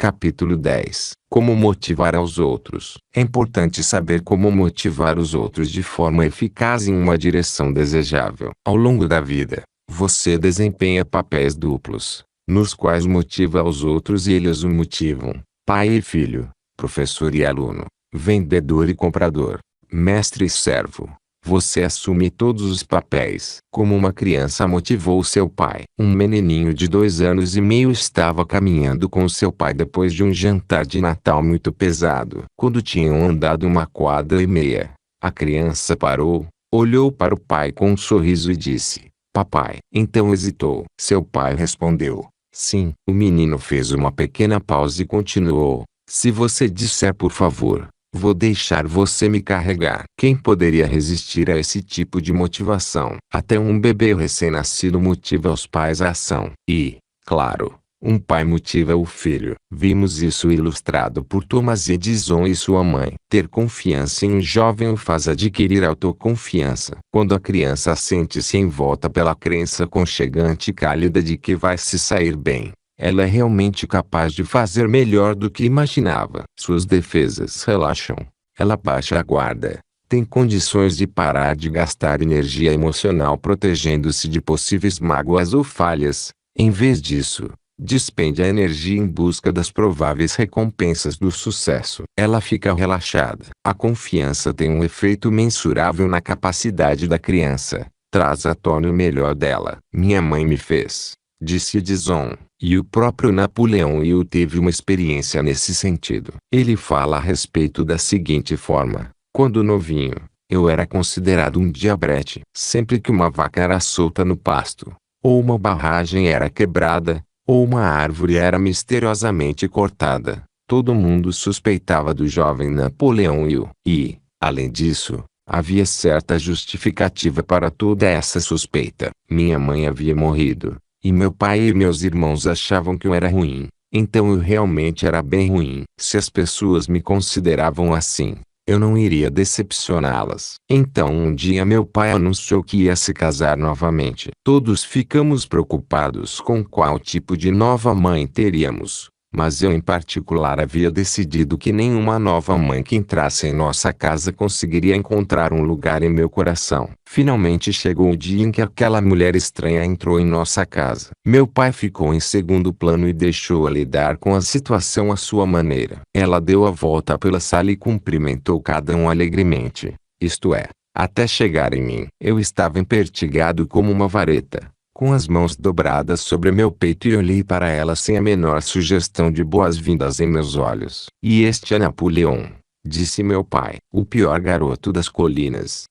Capítulo 10. Como motivar aos outros. É importante saber como motivar os outros de forma eficaz em uma direção desejável. Ao longo da vida, você desempenha papéis duplos, nos quais motiva aos outros e eles o motivam. Pai e filho, professor e aluno, vendedor e comprador, mestre e servo. Você assume todos os papéis. Como uma criança motivou seu pai. Um menininho de 2 anos e meio estava caminhando com seu pai depois de um jantar de Natal muito pesado. Quando tinham andado 1 quadra e meia, a criança parou, olhou para o pai com um sorriso e disse: "Papai." Então hesitou. Seu pai respondeu: "Sim." O menino fez uma pequena pausa e continuou: "Se você disser por favor, vou deixar você me carregar." Quem poderia resistir a esse tipo de motivação? Até um bebê recém-nascido motiva os pais à ação. E, claro, um pai motiva o filho. Vimos isso ilustrado por Thomas Edison e sua mãe. Ter confiança em um jovem o faz adquirir autoconfiança. Quando a criança sente-se envolta pela crença aconchegante e cálida de que vai se sair bem, ela é realmente capaz de fazer melhor do que imaginava. Suas defesas relaxam. Ela baixa a guarda. Tem condições de parar de gastar energia emocional protegendo-se de possíveis mágoas ou falhas. Em vez disso, despende a energia em busca das prováveis recompensas do sucesso. Ela fica relaxada. A confiança tem um efeito mensurável na capacidade da criança. Traz à tona o melhor dela. Minha mãe me fez, disse Edison. E o próprio Napoleão Hill teve uma experiência nesse sentido. Ele fala a respeito da seguinte forma: quando novinho, eu era considerado um diabrete. Sempre que uma vaca era solta no pasto, ou uma barragem era quebrada, ou uma árvore era misteriosamente cortada, todo mundo suspeitava do jovem Napoleão Hill. E, além disso, havia certa justificativa para toda essa suspeita. Minha mãe havia morrido, e meu pai e meus irmãos achavam que eu era ruim. Então eu realmente era bem ruim. Se as pessoas me consideravam assim, eu não iria decepcioná-las. Então um dia meu pai anunciou que ia se casar novamente. Todos ficamos preocupados com qual tipo de nova mãe teríamos. Mas eu em particular havia decidido que nenhuma nova mãe que entrasse em nossa casa conseguiria encontrar um lugar em meu coração. Finalmente chegou o dia em que aquela mulher estranha entrou em nossa casa. Meu pai ficou em segundo plano e deixou-a lidar com a situação à sua maneira. Ela deu a volta pela sala e cumprimentou cada um alegremente. Isto é, até chegar em mim. Eu estava empertigado como uma vareta, com as mãos dobradas sobre meu peito, e olhei para ela sem a menor sugestão de boas-vindas em meus olhos. "E este é Napoleão", disse meu pai, "o pior garoto das colinas."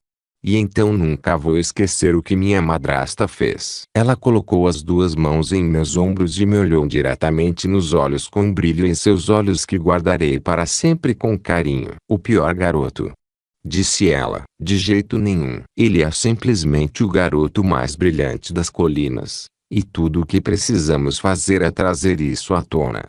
E então nunca vou esquecer o que minha madrasta fez. Ela colocou as 2 mãos em meus ombros e me olhou diretamente nos olhos com um brilho em seus olhos que guardarei para sempre com carinho. "O pior garoto", disse ela. "De jeito nenhum. Ele é simplesmente o garoto mais brilhante das colinas. E tudo o que precisamos fazer é trazer isso à tona."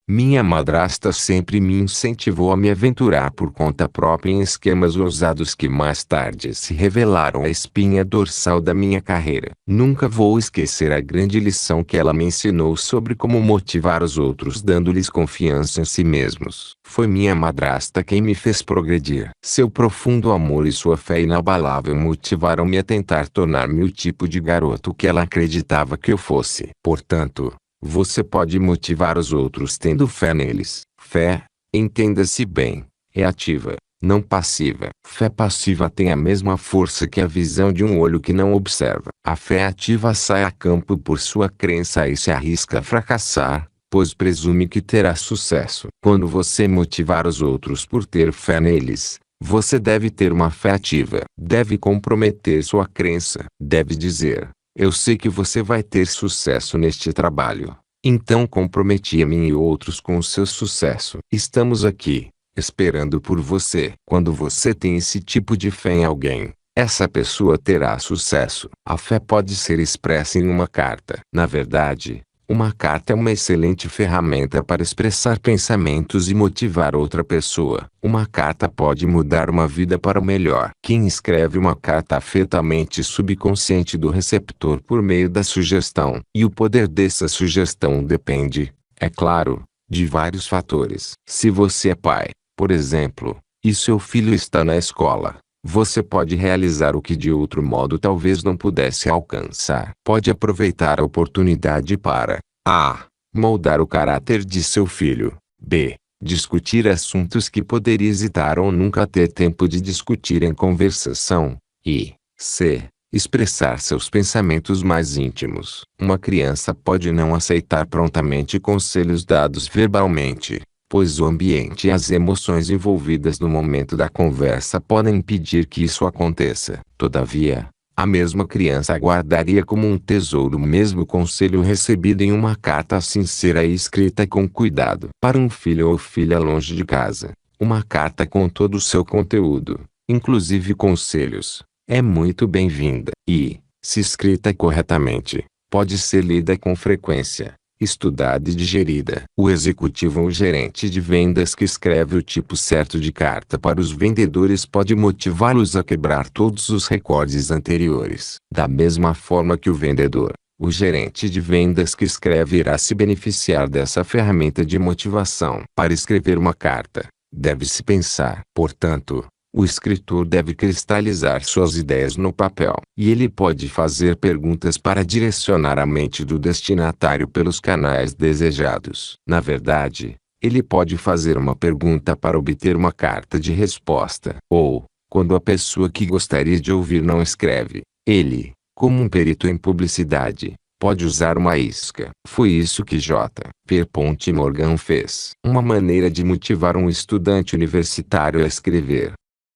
Minha madrasta sempre me incentivou a me aventurar por conta própria em esquemas ousados que mais tarde se revelaram a espinha dorsal da minha carreira. Nunca vou esquecer a grande lição que ela me ensinou sobre como motivar os outros dando-lhes confiança em si mesmos. Foi minha madrasta quem me fez progredir. Seu profundo amor e sua fé inabalável motivaram-me a tentar tornar-me o tipo de garoto que ela acreditava que eu fosse. Portanto, você pode motivar os outros tendo fé neles. Fé, entenda-se bem, é ativa, não passiva. Fé passiva tem a mesma força que a visão de um olho que não observa. A fé ativa sai a campo por sua crença e se arrisca a fracassar, pois presume que terá sucesso. Quando você motivar os outros por ter fé neles, você deve ter uma fé ativa. Deve comprometer sua crença. Deve dizer: "Eu sei que você vai ter sucesso neste trabalho. Então comprometi a mim e outros com o seu sucesso. Estamos aqui, esperando por você." Quando você tem esse tipo de fé em alguém, essa pessoa terá sucesso. A fé pode ser expressa em uma carta. Na verdade, uma carta é uma excelente ferramenta para expressar pensamentos e motivar outra pessoa. Uma carta pode mudar uma vida para o melhor. Quem escreve uma carta afeta a mente subconsciente do receptor por meio da sugestão. E o poder dessa sugestão depende, é claro, de vários fatores. Se você é pai, por exemplo, e seu filho está na escola, você pode realizar o que de outro modo talvez não pudesse alcançar. Pode aproveitar a oportunidade para a. Moldar o caráter de seu filho. B. Discutir assuntos que poderia hesitar ou nunca ter tempo de discutir em conversação. E C. Expressar seus pensamentos mais íntimos. Uma criança pode não aceitar prontamente conselhos dados verbalmente, pois o ambiente e as emoções envolvidas no momento da conversa podem impedir que isso aconteça. Todavia, a mesma criança guardaria como um tesouro o mesmo conselho recebido em uma carta sincera e escrita com cuidado. Para um filho ou filha longe de casa, uma carta com todo o seu conteúdo, inclusive conselhos, é muito bem-vinda. E, se escrita corretamente, pode ser lida com frequência, estudada e digerida. O executivo ou gerente de vendas que escreve o tipo certo de carta para os vendedores pode motivá-los a quebrar todos os recordes anteriores. Da mesma forma que o vendedor, o gerente de vendas que escreve irá se beneficiar dessa ferramenta de motivação. Para escrever uma carta, deve-se pensar. Portanto, o escritor deve cristalizar suas ideias no papel. E ele pode fazer perguntas para direcionar a mente do destinatário pelos canais desejados. Na verdade, ele pode fazer uma pergunta para obter uma carta de resposta. Ou, quando a pessoa que gostaria de ouvir não escreve, ele, como um perito em publicidade, pode usar uma isca. Foi isso que J. P. Morgan fez. Uma maneira de motivar um estudante universitário a escrever.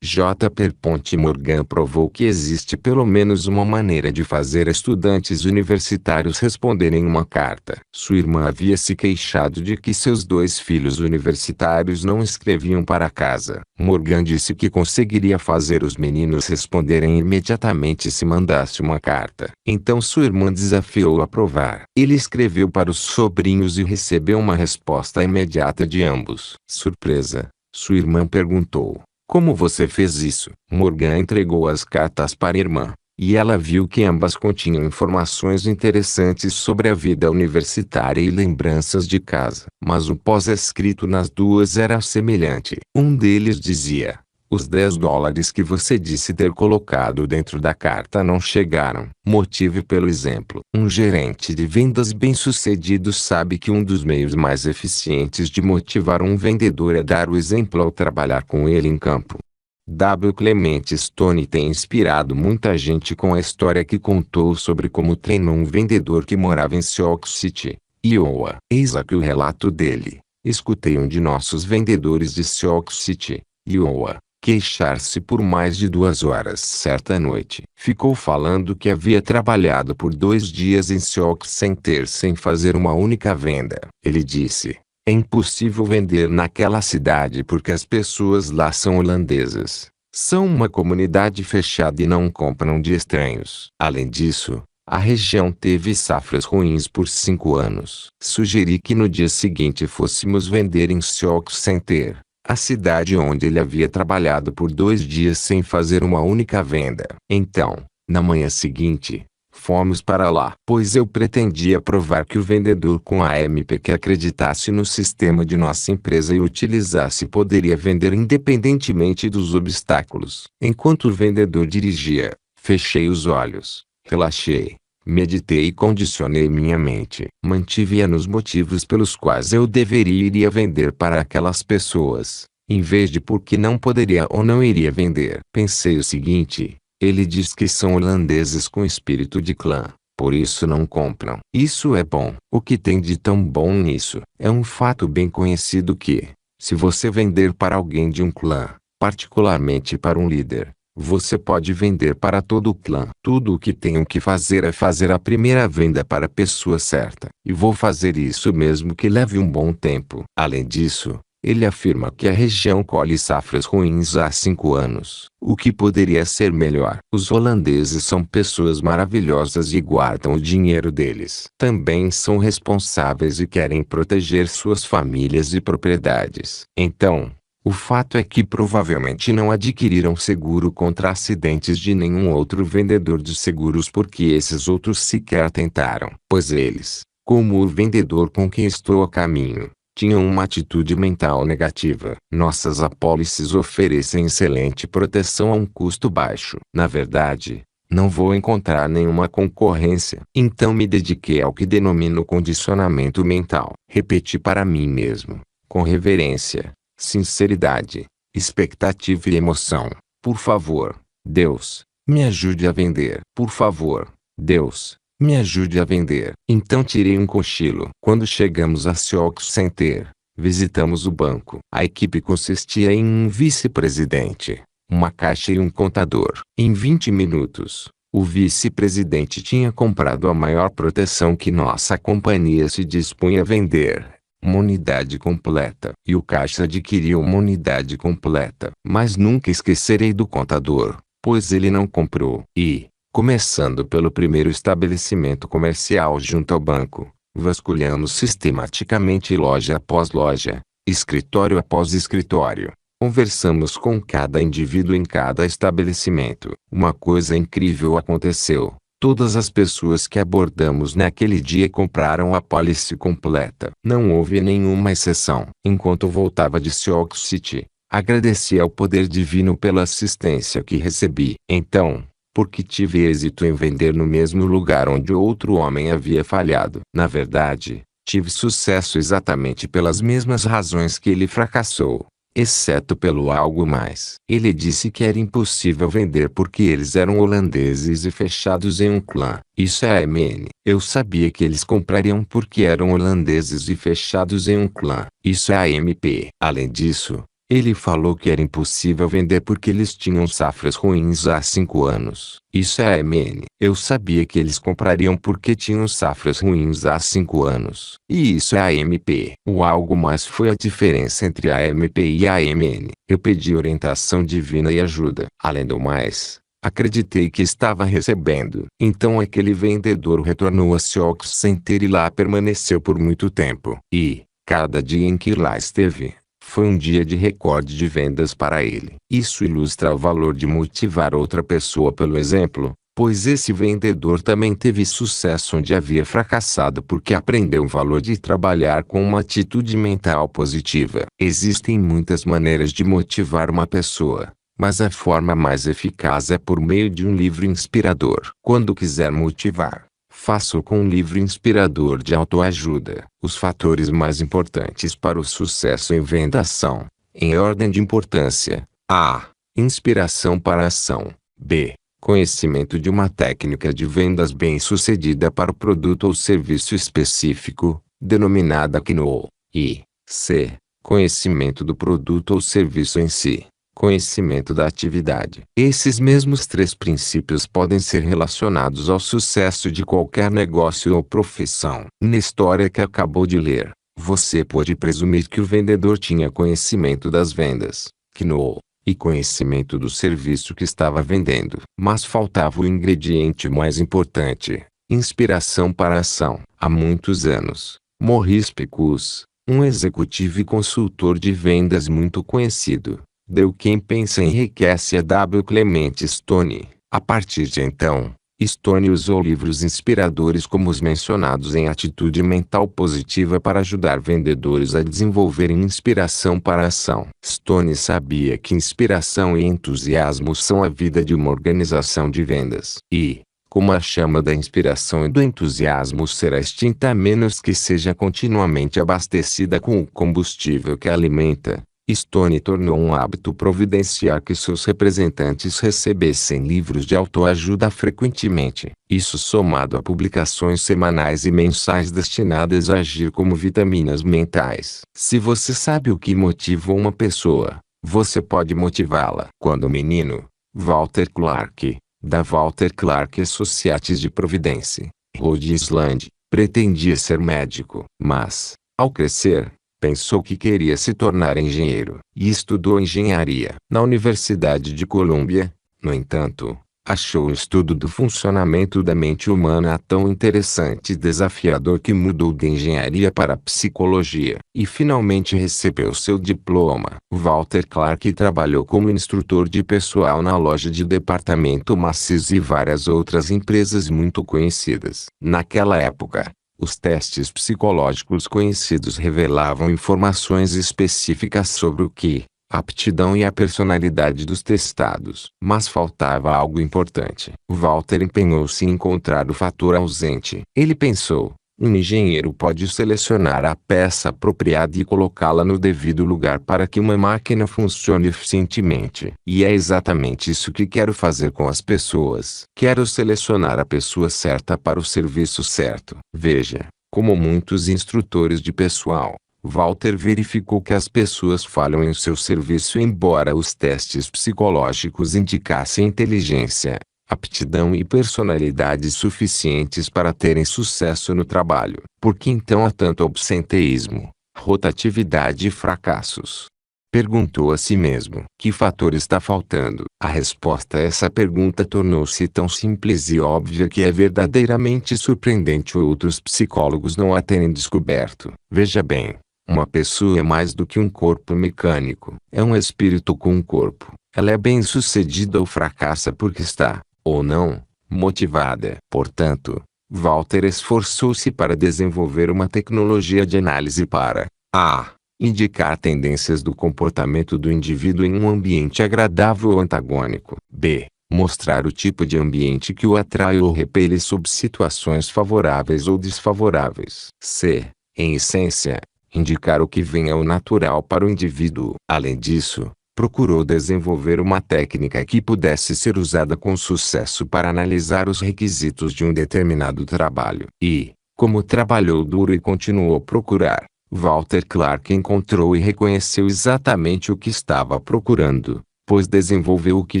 J. P. Morgan provou que existe pelo menos uma maneira de fazer estudantes universitários responderem uma carta. Sua irmã havia se queixado de que seus 2 filhos universitários não escreviam para casa. Morgan disse que conseguiria fazer os meninos responderem imediatamente se mandasse uma carta. Então sua irmã desafiou a provar. Ele escreveu para os sobrinhos e recebeu uma resposta imediata de ambos. Surpresa, sua irmã perguntou: "Como você fez isso?" Morgan entregou as cartas para a irmã, e ela viu que ambas continham informações interessantes sobre a vida universitária e lembranças de casa. Mas o pós-escrito nas duas era semelhante. Um deles dizia: "Os $10 que você disse ter colocado dentro da carta não chegaram." Motive pelo exemplo. Um gerente de vendas bem-sucedido sabe que um dos meios mais eficientes de motivar um vendedor é dar o exemplo ao trabalhar com ele em campo. W. Clement Stone tem inspirado muita gente com a história que contou sobre como treinou um vendedor que morava em Sioux City, Iowa. Eis aqui o relato dele. Escutei um de nossos vendedores de Sioux City, Iowa, queixar-se por mais de 2 horas certa noite. Ficou falando que havia trabalhado por 2 dias em Sioux Center sem fazer uma única venda. Ele disse: "É impossível vender naquela cidade porque as pessoas lá são holandesas. São uma comunidade fechada e não compram de estranhos. Além disso, a região teve safras ruins por 5 anos. Sugeri que no dia seguinte fôssemos vender em Sioux Center, a cidade onde ele havia trabalhado por 2 dias sem fazer uma única venda. Então, na manhã seguinte, fomos para lá, pois eu pretendia provar que o vendedor com a MP que acreditasse no sistema de nossa empresa e utilizasse poderia vender independentemente dos obstáculos. Enquanto o vendedor dirigia, fechei os olhos, relaxei, meditei e condicionei minha mente. Mantive-a nos motivos pelos quais eu deveria e iria vender para aquelas pessoas, em vez de por que não poderia ou não iria vender. Pensei o seguinte: ele diz que são holandeses com espírito de clã, por isso não compram. Isso é bom. O que tem de tão bom nisso? É um fato bem conhecido que, se você vender para alguém de um clã, particularmente para um líder, você pode vender para todo o clã. Tudo o que tenho que fazer é fazer a primeira venda para a pessoa certa. E vou fazer isso mesmo que leve um bom tempo. Além disso, ele afirma que a região colhe safras ruins há 5 anos. O que poderia ser melhor? Os holandeses são pessoas maravilhosas e guardam o dinheiro deles. Também são responsáveis e querem proteger suas famílias e propriedades. Então, o fato é que provavelmente não adquiriram seguro contra acidentes de nenhum outro vendedor de seguros porque esses outros sequer tentaram. Pois eles, como o vendedor com quem estou a caminho, tinham uma atitude mental negativa. Nossas apólices oferecem excelente proteção a um custo baixo. Na verdade, não vou encontrar nenhuma concorrência. Então me dediquei ao que denomino condicionamento mental. Repeti para mim mesmo, com reverência, sinceridade, expectativa e emoção: por favor, Deus, me ajude a vender. Por favor, Deus, me ajude a vender. Então tirei um cochilo. Quando chegamos a Sioux Center, visitamos o banco. A equipe consistia em um vice-presidente, uma caixa e um contador. Em 20 minutos, o vice-presidente tinha comprado a maior proteção que nossa companhia se dispunha a vender, uma unidade completa. E o caixa adquiriu uma unidade completa. Mas nunca esquecerei do contador, pois ele não comprou. E, começando pelo primeiro estabelecimento comercial junto ao banco, vasculhamos sistematicamente loja após loja, escritório após escritório. Conversamos com cada indivíduo em cada estabelecimento. Uma coisa incrível aconteceu. Todas as pessoas que abordamos naquele dia compraram a apólice completa. Não houve nenhuma exceção. Enquanto voltava de Sioux City, agradeci ao poder divino pela assistência que recebi. Então, porque tive êxito em vender no mesmo lugar onde outro homem havia falhado. Na verdade, tive sucesso exatamente pelas mesmas razões que ele fracassou, exceto pelo algo mais. Ele disse que era impossível vender porque eles eram holandeses e fechados em um clã. Isso é AMN. Eu sabia que eles comprariam porque eram holandeses e fechados em um clã. Isso é AMP. Além disso, ele falou que era impossível vender porque eles tinham safras ruins há 5 anos. Isso é AMN. Eu sabia que eles comprariam porque tinham safras ruins há 5 anos. E isso é AMP. O algo mais foi a diferença entre a AMP e a AMN. Eu pedi orientação divina e ajuda. Além do mais, acreditei que estava recebendo. Então aquele vendedor retornou a Sioux Center e lá permaneceu por muito tempo. E, cada dia em que lá esteve, foi um dia de recorde de vendas para ele. Isso ilustra o valor de motivar outra pessoa pelo exemplo, pois esse vendedor também teve sucesso onde havia fracassado porque aprendeu o valor de trabalhar com uma atitude mental positiva. Existem muitas maneiras de motivar uma pessoa, mas a forma mais eficaz é por meio de um livro inspirador. Quando quiser motivar, faça-o com um livro inspirador de autoajuda. Os fatores mais importantes para o sucesso em venda são, em ordem de importância: A. Inspiração para a ação. B. Conhecimento de uma técnica de vendas bem-sucedida para o produto ou serviço específico, denominada KNOW. E C. Conhecimento do produto ou serviço em si. Conhecimento da atividade. Esses mesmos 3 princípios podem ser relacionados ao sucesso de qualquer negócio ou profissão. Na história que acabou de ler, você pode presumir que o vendedor tinha conhecimento das vendas, KNOW, e conhecimento do serviço que estava vendendo. Mas faltava o ingrediente mais importante: inspiração para a ação. Há muitos anos, Maurice Picus, um executivo e consultor de vendas muito conhecido, deu quem pensa enriquece a W. Clement Stone. A partir de então, Stone usou livros inspiradores como os mencionados em Atitude Mental Positiva para ajudar vendedores a desenvolverem inspiração para a ação. Stone sabia que inspiração e entusiasmo são a vida de uma organização de vendas. E, como a chama da inspiração e do entusiasmo será extinta a menos que seja continuamente abastecida com o combustível que a alimenta, Stone tornou um hábito providenciar que seus representantes recebessem livros de autoajuda frequentemente. Isso somado a publicações semanais e mensais destinadas a agir como vitaminas mentais. Se você sabe o que motiva uma pessoa, você pode motivá-la. Quando menino, Walter Clark, da Walter Clark Associates de Providence, Rhode Island, pretendia ser médico. Mas, ao crescer, pensou que queria se tornar engenheiro, e estudou engenharia. Na Universidade de Colômbia, no entanto, achou o estudo do funcionamento da mente humana tão interessante e desafiador que mudou de engenharia para psicologia, e finalmente recebeu seu diploma. Walter Clark trabalhou como instrutor de pessoal na loja de departamento Macy's e várias outras empresas muito conhecidas. Naquela época, Os testes psicológicos conhecidos revelavam informações específicas sobre o que, a aptidão e a personalidade dos testados. Mas faltava algo importante. Walter empenhou-se em encontrar o fator ausente. Ele pensou: um engenheiro pode selecionar a peça apropriada e colocá-la no devido lugar para que uma máquina funcione eficientemente. E é exatamente isso que quero fazer com as pessoas. Quero selecionar a pessoa certa para o serviço certo. Veja, como muitos instrutores de pessoal, Walter verificou que as pessoas falham em seu serviço embora os testes psicológicos indicassem inteligência, aptidão e personalidade suficientes para terem sucesso no trabalho. Por que então há tanto absenteísmo, rotatividade e fracassos? Perguntou a si mesmo. Que fator está faltando? A resposta a essa pergunta tornou-se tão simples e óbvia que é verdadeiramente surpreendente outros psicólogos não a terem descoberto. Veja bem, uma pessoa é mais do que um corpo mecânico. É um espírito com um corpo. Ela é bem-sucedida ou fracassa porque está, ou não, motivada. Portanto, Walter esforçou-se para desenvolver uma tecnologia de análise para a. indicar tendências do comportamento do indivíduo em um ambiente agradável ou antagônico. B. mostrar o tipo de ambiente que o atrai ou repele sob situações favoráveis ou desfavoráveis. C. em essência, indicar o que vem ao natural para o indivíduo. Além disso, procurou desenvolver uma técnica que pudesse ser usada com sucesso para analisar os requisitos de um determinado trabalho. E, como trabalhou duro e continuou a procurar, Walter Clark encontrou e reconheceu exatamente o que estava procurando, pois desenvolveu o que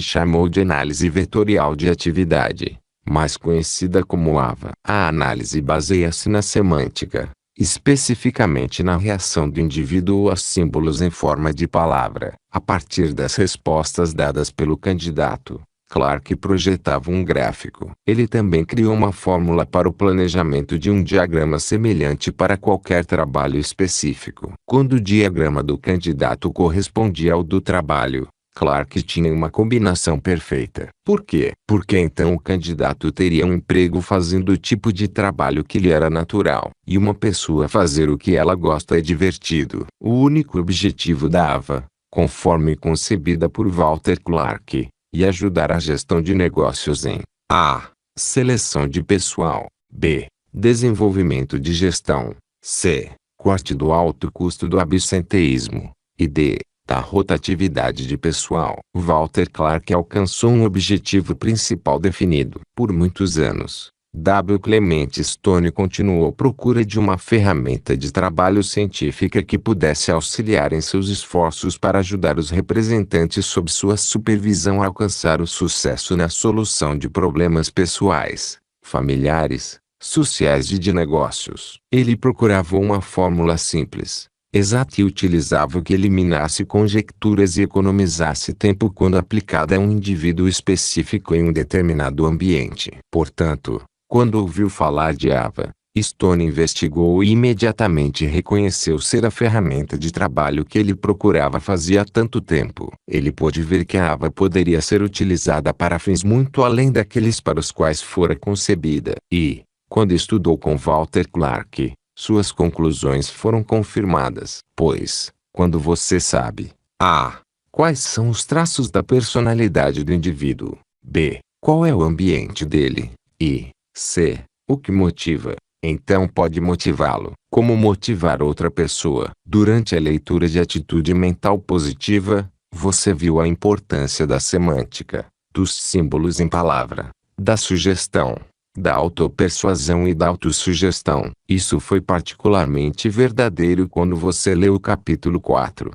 chamou de análise vetorial de atividade, mais conhecida como AVA. A análise baseia-se na semântica, especificamente na reação do indivíduo a símbolos em forma de palavra. A partir das respostas dadas pelo candidato, Clark projetava um gráfico. Ele também criou uma fórmula para o planejamento de um diagrama semelhante para qualquer trabalho específico. Quando o diagrama do candidato correspondia ao do trabalho, Clark tinha uma combinação perfeita. Por quê? Porque então o candidato teria um emprego fazendo o tipo de trabalho que lhe era natural. E uma pessoa fazer o que ela gosta é divertido. O único objetivo da AVA, conforme concebida por Walter Clark, e ajudar a gestão de negócios em A. seleção de pessoal, B. desenvolvimento de gestão, C. corte do alto custo do absenteísmo, e D. da rotatividade de pessoal. Walter Clark alcançou um objetivo principal definido. Por muitos anos, W. Clement Stone continuou à procura de uma ferramenta de trabalho científica que pudesse auxiliar em seus esforços para ajudar os representantes sob sua supervisão a alcançar o sucesso na solução de problemas pessoais, familiares, sociais e de negócios. Ele procurava uma fórmula simples, exata e utilizava o que eliminasse conjecturas e economizasse tempo quando aplicada a um indivíduo específico em um determinado ambiente. Portanto, quando ouviu falar de AVA, Stone investigou e imediatamente reconheceu ser a ferramenta de trabalho que ele procurava fazia tanto tempo. Ele pôde ver que a AVA poderia ser utilizada para fins muito além daqueles para os quais fora concebida. E, quando estudou com Walter Clark, suas conclusões foram confirmadas. Pois, quando você sabe A. quais são os traços da personalidade do indivíduo, B. qual é o ambiente dele, e C. o que motiva, então pode motivá-lo. Como motivar outra pessoa? Durante a leitura de atitude mental positiva, você viu a importância da semântica, dos símbolos em palavra, da sugestão, da autopersuasão e da autossugestão. Isso foi particularmente verdadeiro quando você leu o capítulo 4.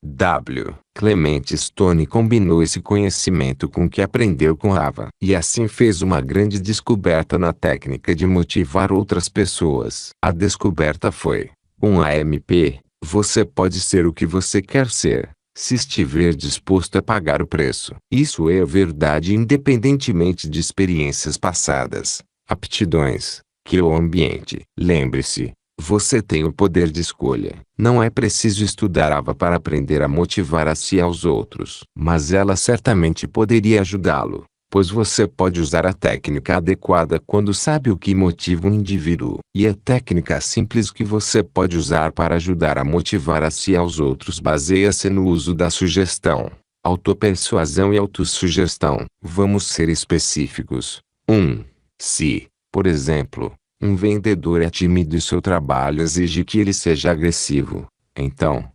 W. Clement Stone combinou esse conhecimento com o que aprendeu com AVA. E assim fez uma grande descoberta na técnica de motivar outras pessoas. A descoberta foi: com a AMP, você pode ser o que você quer ser, se estiver disposto a pagar o preço. Isso é verdade independentemente de experiências passadas, aptidões, que o ambiente. Lembre-se, você tem o poder de escolha. Não é preciso estudar AVA para aprender a motivar a si e aos outros. Mas ela certamente poderia ajudá-lo, pois você pode usar a técnica adequada quando sabe o que motiva um indivíduo. E a técnica simples que você pode usar para ajudar a motivar a si e aos outros baseia-se no uso da sugestão, autopersuasão e autossugestão. Vamos ser específicos. 1. Se, por exemplo, um vendedor é tímido e seu trabalho exige que ele seja agressivo, então,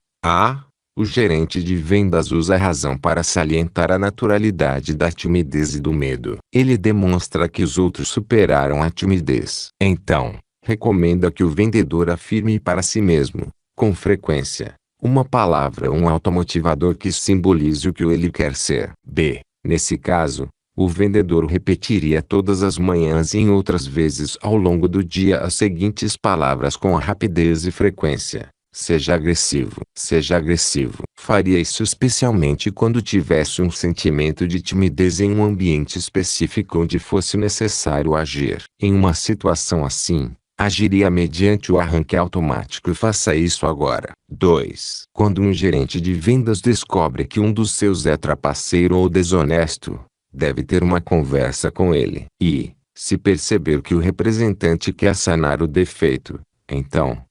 o gerente de vendas usa a razão para salientar a naturalidade da timidez e do medo. Ele demonstra que os outros superaram a timidez. Então, recomenda que o vendedor afirme para si mesmo, com frequência, uma palavra ou um automotivador que simbolize o que ele quer ser. B. Nesse caso, o vendedor repetiria todas as manhãs e em outras vezes ao longo do dia as seguintes palavras com rapidez e frequência. Seja agressivo. Seja agressivo. Faria isso especialmente quando tivesse um sentimento de timidez em um ambiente específico onde fosse necessário agir. Em uma situação assim, agiria mediante o arranque automático. Faça isso agora. 2. Quando um gerente de vendas descobre que um dos seus é trapaceiro ou desonesto, deve ter uma conversa com ele. E, se perceber que o representante quer sanar o defeito, então,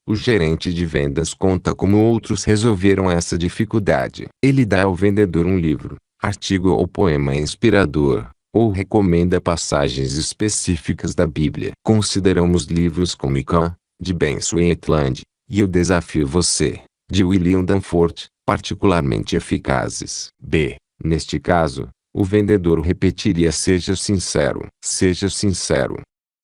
o gerente de vendas conta como outros resolveram essa dificuldade. Ele dá ao vendedor um livro, artigo ou poema inspirador, ou recomenda passagens específicas da Bíblia. Consideramos livros como Icahn, de Ben Sweetland, e Eu Desafio Você, de William Danforth, particularmente eficazes. B. Neste caso, o vendedor repetiria: seja sincero. Seja sincero.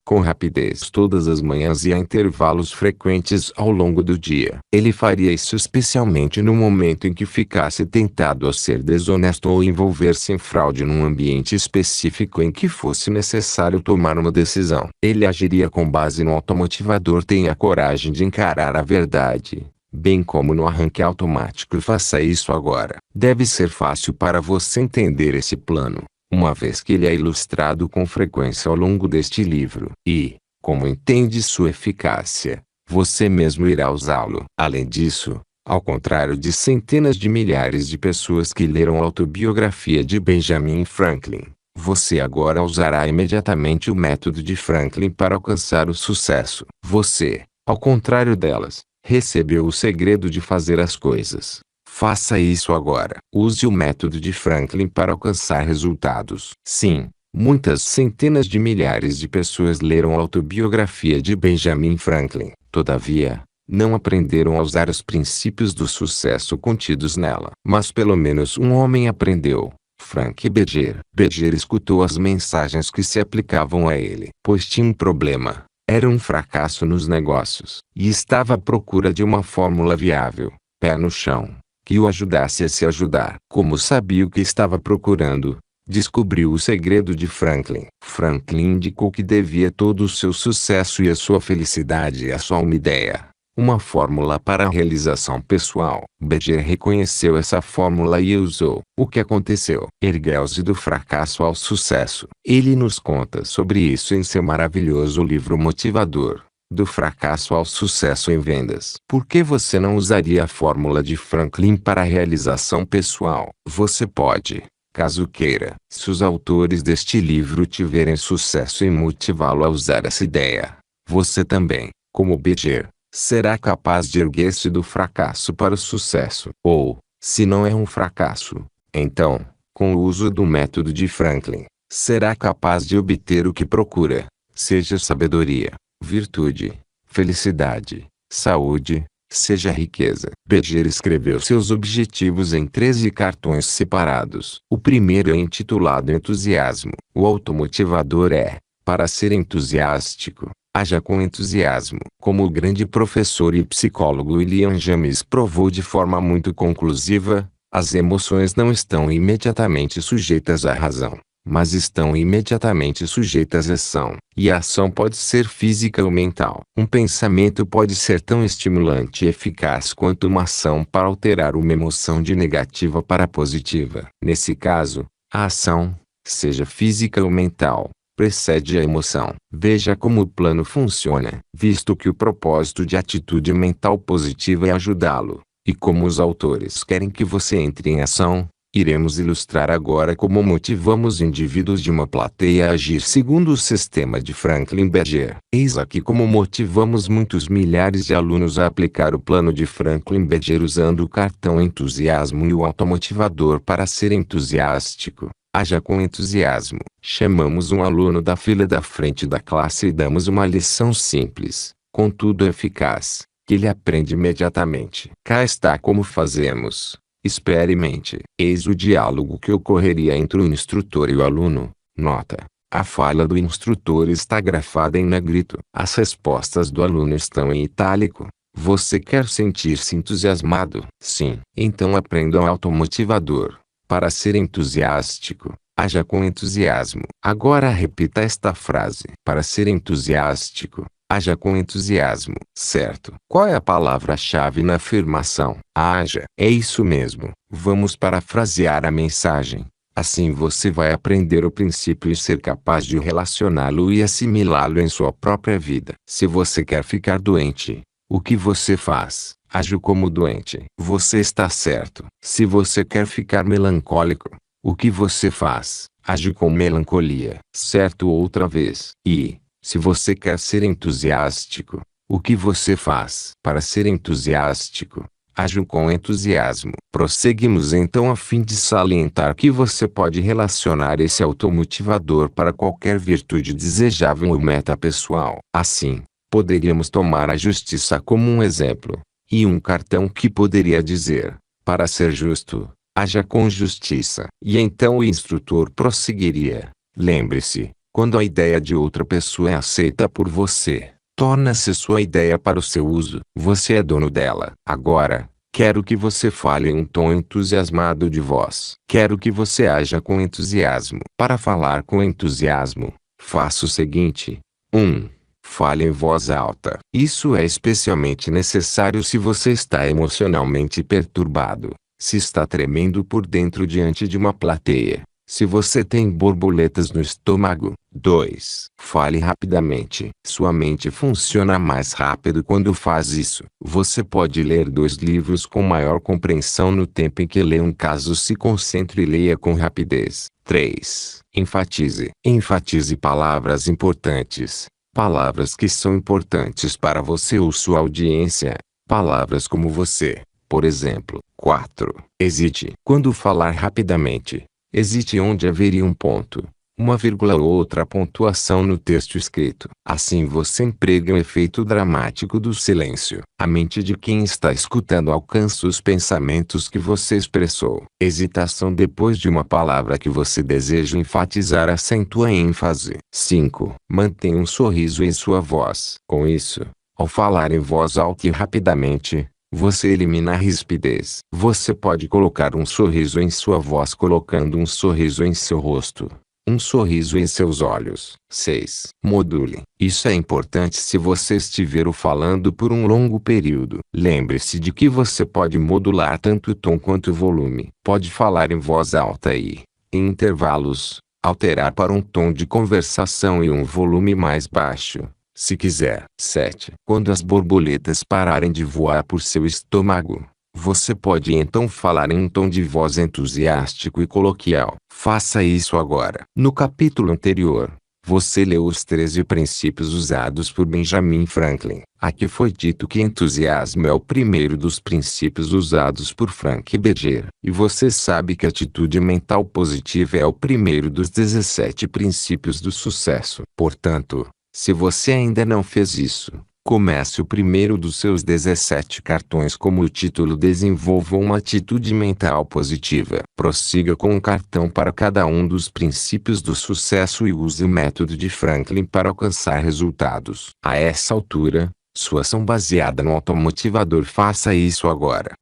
Com rapidez todas as manhãs e a intervalos frequentes ao longo do dia. Ele faria isso especialmente no momento em que ficasse tentado a ser desonesto ou envolver-se em fraude num ambiente específico em que fosse necessário tomar uma decisão. Ele agiria com base no automotivador: tenha coragem de encarar a verdade, bem como no arranque automático. Faça isso agora. Deve ser fácil para você entender esse plano, uma vez que ele é ilustrado com frequência ao longo deste livro. E, como entende sua eficácia, você mesmo irá usá-lo. Além disso, ao contrário de centenas de milhares de pessoas que leram a autobiografia de Benjamin Franklin, você agora usará imediatamente o método de Franklin para alcançar o sucesso. Você, ao contrário delas, recebeu o segredo de fazer as coisas. Faça isso agora. Use o método de Franklin para alcançar resultados. Sim, muitas centenas de milhares de pessoas leram a autobiografia de Benjamin Franklin. Todavia, não aprenderam a usar os princípios do sucesso contidos nela. Mas pelo menos um homem aprendeu. Frank Beddger. Beddger escutou as mensagens que se aplicavam a ele, pois tinha um problema. Era um fracasso nos negócios. E estava à procura de uma fórmula viável, pé no chão, que o ajudasse a se ajudar. Como sabia o que estava procurando, descobriu o segredo de Franklin. Franklin indicou que devia todo o seu sucesso e a sua felicidade a só uma ideia, uma fórmula para a realização pessoal. Beddger reconheceu essa fórmula e usou. O que aconteceu? Ergueu-se do fracasso ao sucesso. Ele nos conta sobre isso em seu maravilhoso livro motivador, Do Fracasso ao Sucesso em Vendas. Por que você não usaria a fórmula de Franklin para a realização pessoal? Você pode, caso queira. Se os autores deste livro tiverem sucesso em motivá-lo a usar essa ideia, você também, como Beddger, será capaz de erguer-se do fracasso para o sucesso. Ou, se não é um fracasso, então, com o uso do método de Franklin, será capaz de obter o que procura, seja sabedoria, virtude, felicidade, saúde, seja riqueza. Beddger escreveu seus objetivos em 13 cartões separados. O primeiro é intitulado Entusiasmo. O automotivador é: para ser entusiástico, haja com entusiasmo. Como o grande professor e psicólogo William James provou de forma muito conclusiva, as emoções não estão imediatamente sujeitas à razão, mas estão imediatamente sujeitas à ação. E a ação pode ser física ou mental. Um pensamento pode ser tão estimulante e eficaz quanto uma ação para alterar uma emoção de negativa para positiva. Nesse caso, a ação, seja física ou mental, precede a emoção. Veja como o plano funciona. Visto que o propósito de atitude mental positiva é ajudá-lo, e como os autores querem que você entre em ação, Iremos ilustrar agora como motivamos indivíduos de uma plateia a agir segundo o sistema de Franklin Beger. Eis aqui como motivamos muitos milhares de alunos a aplicar o plano de Franklin Beger usando o cartão entusiasmo e o automotivador para ser entusiástico. Haja com entusiasmo. Chamamos um aluno da fila da frente da classe e damos uma lição simples, contudo eficaz, que ele aprende imediatamente. Cá está como fazemos. Experimente. Eis o diálogo que ocorreria entre o instrutor e o aluno. Nota: a fala do instrutor está grafada em negrito. As respostas do aluno estão em itálico. Você quer sentir-se entusiasmado? Sim. Então aprenda o automotivador. Para ser entusiástico, haja com entusiasmo. Agora repita esta frase. Para ser entusiástico, haja com entusiasmo. Certo. Qual é a palavra-chave na afirmação? Haja. É isso mesmo. Vamos parafrasear a mensagem. Assim você vai aprender o princípio e ser capaz de relacioná-lo e assimilá-lo em sua própria vida. Se você quer ficar doente, o que você faz? Age como doente. Você está certo. Se você quer ficar melancólico, o que você faz? Age com melancolia. Certo outra vez. E, se você quer ser entusiástico, o que você faz? Para ser entusiástico, age com entusiasmo. Prosseguimos então a fim de salientar que você pode relacionar esse automotivador para qualquer virtude desejável ou meta pessoal. Assim, poderíamos tomar a justiça como um exemplo. E um cartão que poderia dizer: para ser justo, haja com justiça. E então o instrutor prosseguiria: lembre-se, quando a ideia de outra pessoa é aceita por você, torna-se sua ideia para o seu uso. Você é dono dela. Agora, quero que você fale em um tom entusiasmado de voz. Quero que você haja com entusiasmo. Para falar com entusiasmo, faça o seguinte: 1. Fale em voz alta. Isso é especialmente necessário se você está emocionalmente perturbado, se está tremendo por dentro diante de uma plateia, se você tem borboletas no estômago. 2. Fale rapidamente. Sua mente funciona mais rápido quando faz isso. Você pode ler 2 livros com maior compreensão no tempo em que lê um caso. Se concentre e leia com rapidez. 3. Enfatize. Enfatize palavras importantes. Palavras que são importantes para você ou sua audiência. Palavras como você, por exemplo. 4. Hesite. Quando falar rapidamente, hesite onde haveria um ponto, uma vírgula ou outra pontuação no texto escrito. Assim você emprega o efeito dramático do silêncio. A mente de quem está escutando alcança os pensamentos que você expressou. Hesitação depois de uma palavra que você deseja enfatizar acentua a ênfase. 5. Mantenha um sorriso em sua voz. Com isso, ao falar em voz alta e rapidamente, você elimina a rispidez. Você pode colocar um sorriso em sua voz colocando um sorriso em seu rosto. Um sorriso em seus olhos. 6. Module. Isso é importante se você estiver falando por um longo período. Lembre-se de que você pode modular tanto o tom quanto o volume. Pode falar em voz alta e, em intervalos, alterar para um tom de conversação e um volume mais baixo, se quiser. 7. Quando as borboletas pararem de voar por seu estômago, você pode então falar em um tom de voz entusiástico e coloquial. Faça isso agora. No capítulo anterior, você leu os 13 princípios usados por Benjamin Franklin. Aqui foi dito que entusiasmo é o primeiro dos princípios usados por Frank Beger. E você sabe que atitude mental positiva é o primeiro dos 17 princípios do sucesso. Portanto, se você ainda não fez isso, comece o primeiro dos seus 17 cartões como o título Desenvolva uma atitude mental positiva. Prossiga com um cartão para cada um dos princípios do sucesso e use o método de Franklin para alcançar resultados. A essa altura, sua ação baseada no automotivador. Faça isso agora.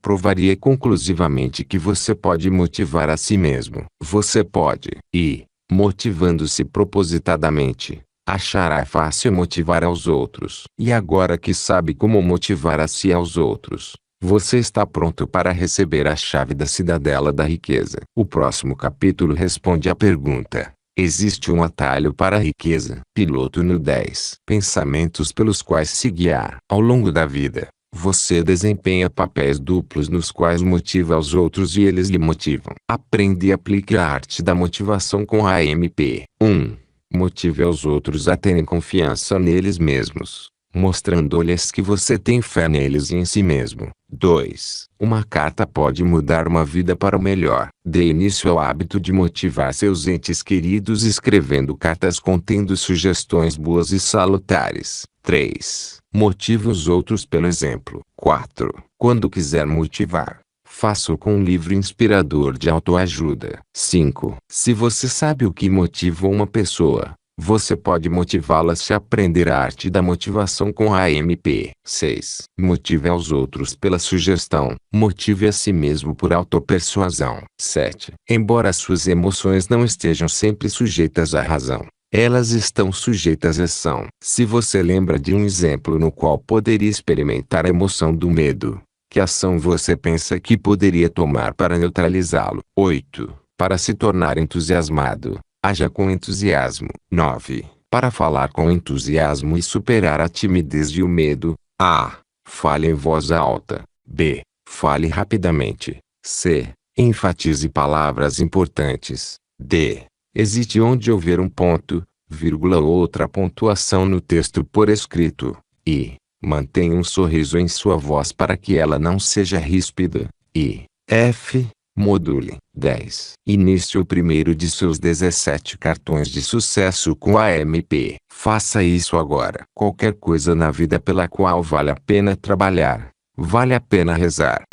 Provaria conclusivamente que você pode motivar a si mesmo. Você pode, e, motivando-se propositadamente, achará fácil motivar aos outros. E agora que sabe como motivar a si e aos outros, você está pronto para receber a chave da cidadela da riqueza. O próximo capítulo responde à pergunta: existe um atalho para a riqueza? Piloto no 10. Pensamentos pelos quais se guiar. Ao longo da vida, Você desempenha papéis duplos nos quais motiva os outros e eles lhe motivam. Aprenda e aplique a arte da motivação com a AMP. 1. Motive aos outros a terem confiança neles mesmos, mostrando-lhes que você tem fé neles e em si mesmo. 2. Uma carta pode mudar uma vida para o melhor. Dê início ao hábito de motivar seus entes queridos escrevendo cartas contendo sugestões boas e salutares. 3. Motive os outros pelo exemplo. 4. Quando quiser motivar, faça-o com um livro inspirador de autoajuda. 5. Se você sabe o que motiva uma pessoa, você pode motivá-la a se aprender a arte da motivação com a AMP. 6. Motive aos outros pela sugestão. Motive a si mesmo por autopersuasão. 7. Embora suas emoções não estejam sempre sujeitas à razão, elas estão sujeitas à ação. Se você lembra de um exemplo no qual poderia experimentar a emoção do medo, que ação você pensa que poderia tomar para neutralizá-lo? 8. Para se tornar entusiasmado, haja com entusiasmo. 9. Para falar com entusiasmo e superar a timidez e o medo. A. Fale em voz alta. B. Fale rapidamente. C. Enfatize palavras importantes. D. Hesite onde houver um ponto, vírgula ou outra pontuação no texto por escrito. E. Mantenha um sorriso em sua voz para que ela não seja ríspida. E. F. Module. 10. Inicie o primeiro de seus 17 cartões de sucesso com a AMP. Faça isso agora. Qualquer coisa na vida pela qual vale a pena trabalhar, vale a pena rezar.